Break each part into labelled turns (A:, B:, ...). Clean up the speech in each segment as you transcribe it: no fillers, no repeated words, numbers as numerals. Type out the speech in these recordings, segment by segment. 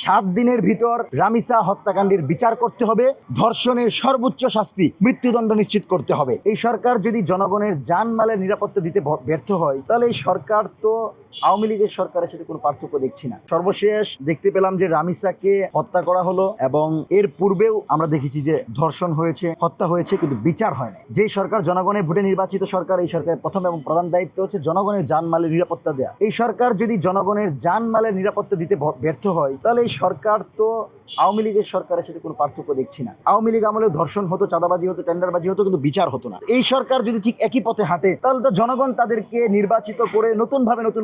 A: 7 দিনের ভিতর রামিসা হত্যাকাণ্ডের বিচার করতে হবে, ধর্ষণের সর্বোচ্চ শাস্তি মৃত্যুদণ্ড নিশ্চিত করতে হবে। এই সরকার যদি জনগণের জানমালের নিরাপত্তা দিতে ব্যর্থ হয়, তাহলে এই সরকার তো আওয়ামী লীগের সরকারের সাথে কোনো পার্থক্য দেখছি না। সর্বশেষ দেখতে পেলাম যে রামিসাকে হত্যা করা হলো, এবং এর পূর্বেও আমরা দেখেছি যে ধর্ষণ হয়েছে, হত্যা হয়েছে, কিন্তু বিচার হয় না। যে সরকার জনগণের ভোটে নির্বাচিত সরকার, এই সরকারের প্রথম এবং প্রধান দায়িত্ব হচ্ছে জনগণের জানমালের নিরাপত্তা দেয়া। এই সরকার যদি জনগণের জানমালের নিরাপত্তা দিতে ব্যর্থ হয়, তাহলে এই সরকার তো আওয়ামী লীগের সরকারের সাথে কোনো পার্থক্য দেখছি না। আওয়ামী লীগ আমলে ধর্ষণ হতো, চাঁদাবাজি হতো, টেন্ডারবাজি হতো, কিন্তু বিচার হতো না। এই সরকার যদি ঠিক একই পথে হাঁটে, তাহলে তো জনগণ তাদেরকে নির্বাচিত করে নতুন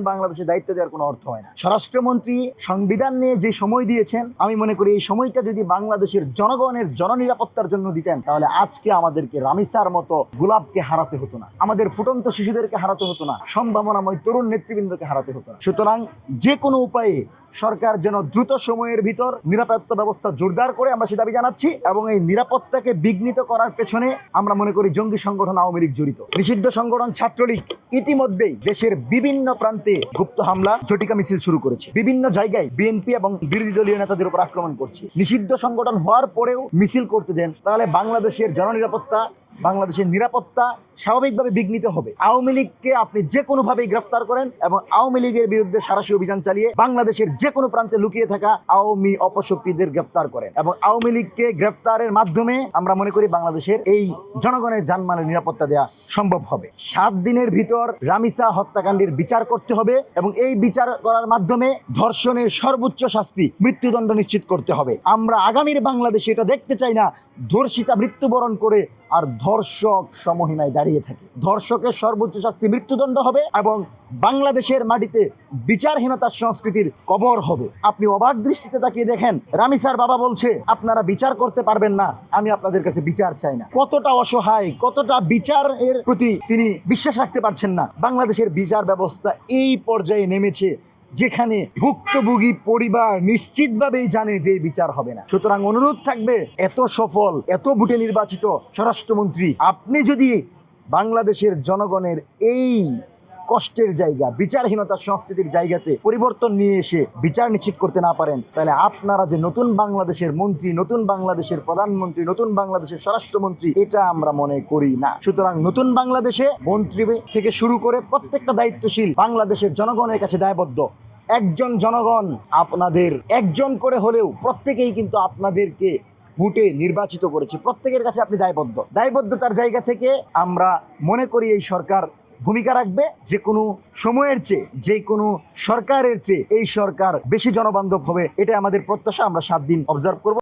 A: বাংলাদেশে দায়িত্ব দেওয়ার কোনো অর্থ হয় না। স্বরাষ্ট্রমন্ত্রী সংবিধান নিয়ে যে সময় দিয়েছেন, আমি মনে করি এই সময়টা যদি বাংলাদেশের জনগণের জননিরাপত্তার জন্য দিতেন, তাহলে আজকে আমাদেরকে রামিসার মতো গোলাপকে হারাতে হতো না, আমাদের ফুটন্ত শিশুদেরকে হারাতে হতো না, সম্ভাবনাময় তরুণ নেতৃবৃন্দকে হারাতে হতো না। সুতরাং যে কোনো উপায়ে সরকার যেন দ্রুত সময়ের ভিতর নিরাপত্তা ব্যবস্থা জোরদার করে, আমরা সে দাবি জানাচ্ছি। এবং এই নিরাপত্তাকে বিঘ্নিত করার পেছনে আমরা মনে করি জঙ্গি সংগঠন আওয়ামী লীগ জড়িত। নিষিদ্ধ সংগঠন ছাত্রলীগ ইতিমধ্যেই দেশের বিভিন্ন প্রান্তে গুপ্ত হামলা, ঝটিকা মিছিল শুরু করেছে। বিভিন্ন জায়গায় বিএনপি এবং বিরোধী দলীয় নেতাদের উপর আক্রমণ করছে। নিষিদ্ধ সংগঠন হওয়ার পরেও মিছিল করতে দেন, তাহলে বাংলাদেশের জননিরাপত্তা, বাংলাদেশের নিরাপত্তা স্বাভাবিকভাবে বিঘ্নিত হবে। আওয়ামী লীগকে আপনি যে কোনোভাবেই গ্রেফতার করেন এবং আওয়ামী লীগের বিরুদ্ধে সাঁড়াশি অভিযান চালিয়ে বাংলাদেশের যে কোনো প্রান্তে লুকিয়ে থাকা আওয়ামী অপশক্তিদের গ্রেফতার করেন, এবং আওয়ামী লীগকে গ্রেফতারের মাধ্যমে আমরা মনে করি বাংলাদেশের এই জনগণের জানমালের নিরাপত্তা দেওয়া সম্ভব হবে। 7 দিনের ভিতর রামিসা হত্যাকাণ্ডের বিচার করতে হবে, এবং এই বিচার করার মাধ্যমে ধর্ষণের সর্বোচ্চ শাস্তি মৃত্যুদণ্ড নিশ্চিত করতে হবে। আমরা আগামীর বাংলাদেশে এটা দেখতে চাই না ধর্ষিতা মৃত্যুবরণ করে আর ধর্ষক সমহিমায় দাঁড়িয়ে থাকে। ধর্ষকের সর্বোচ্চ শাস্তি মৃত্যুদণ্ড হবে, এবং বাংলাদেশের মাটিতে বিচারহীনতার সংস্কৃতির কবর হবে। আপনি অবাক দৃষ্টিতে তাকিয়ে দেখেন, রামিসার বাবা বলছে আপনারা বিচার করতে পারবেন না, আমি আপনাদের কাছে বিচার চাই না। কতটা অসহায়, কতটা বিচারের প্রতি তিনি বিশ্বাস রাখতে পারছেন না। বাংলাদেশের বিচার ব্যবস্থা এই পর্যায়ে নেমেছে যেখানে ভুক্তভোগী পরিবার নিশ্চিতভাবেই জানে যে বিচার হবে না। সুতরাং অনুরোধ থাকবে, এত সফল, এত ভোটে নির্বাচিত স্বরাষ্ট্রমন্ত্রী, আপনি যদি বাংলাদেশের জনগণের এই কষ্টের জায়গা, বিচারহীনতার সংস্কৃতির জায়গাতে পরিবর্তন নিয়ে এসে বিচার নিশ্চিত করতে না পারেন, তাহলে আপনারা যে নতুন বাংলাদেশের মন্ত্রী, নতুন বাংলাদেশের প্রধানমন্ত্রী, নতুন বাংলাদেশের স্বরাষ্ট্রমন্ত্রী, এটা আমরা মনে করি না। সুতরাং নতুন বাংলাদেশে মন্ত্রী থেকে শুরু করে প্রত্যেকটা দায়িত্বশীল বাংলাদেশের জনগণের কাছে দায়বদ্ধ। একজন জনগণ আপনাদের একজন করে হলেও প্রত্যেকেই কিন্তু আপনাদেরকে ভোটে নির্বাচিত করেছে, প্রত্যেকের কাছে আপনি দায়বদ্ধ। দায়বদ্ধতার জায়গা থেকে আমরা মনে করি এই সরকার ভূমিকা রাখবে, যে কোনো সময়ের চেয়ে, যে কোনো সরকারের চেয়ে এই সরকার বেশি জনবান্ধব হবে। এটা আমাদের প্রত্যাশা। আমরা 7 দিন অবজার্ভ করব।